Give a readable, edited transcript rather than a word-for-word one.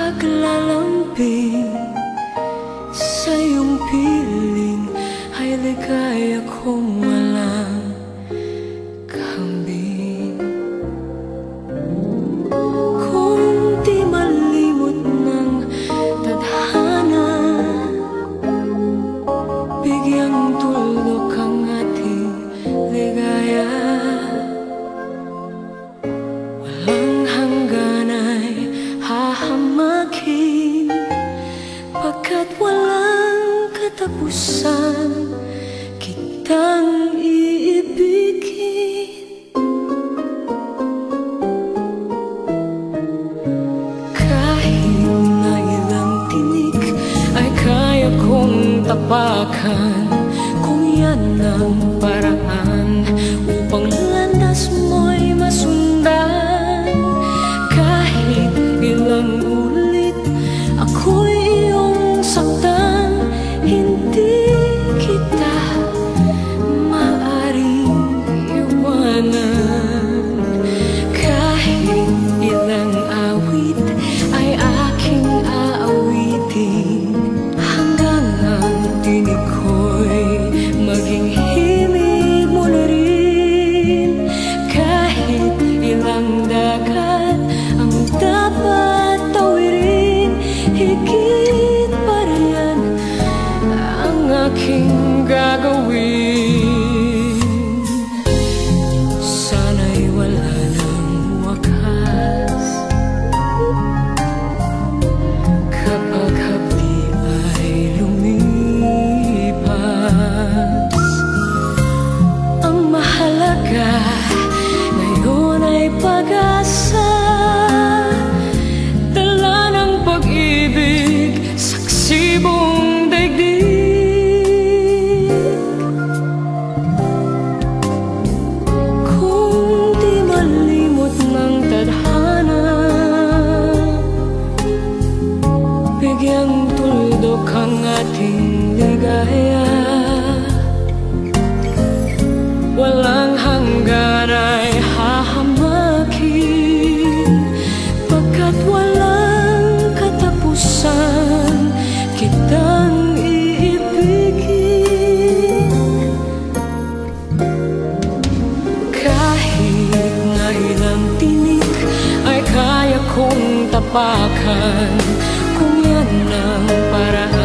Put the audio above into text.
paglalambing sa iyong piling ay ligaya kong walang kambing. Kung di malimot ng tadhana, bigyang tuldok ang ating ligaya. Walang hanggan ay hahamakin, pagkat walang katapusan kitang iibigin. Kahit na ilang tinik ay kaya kong tapakan, kung yan ang paraan upang landas mo'y masundan. Kahit ilang ulit ako'y iyong saktan, hindi kita maaring iwanan. Kahit ilang awit ay aking aawitin, hanggang ang tinig ko'y maging himig mo na rin. Kahit ilang dagat ang dapat tawirin, higit pa riyan ang aking gagawin. Sana'y wala ng wakas kapag hapdi ay lumipas. Ang mahalaga ngayon ay pag-asa, dala ng pag-ibig, saksi buong daigdig. Kung di malimot ng tadhana, bigyang tuldok ang ating ligaya. Walang hanggan ay hahamakin, pagkat walang katapusan kitang iibigin. Kahit na ilang tinik ay kaya kong tapakan, kung yan ang paraan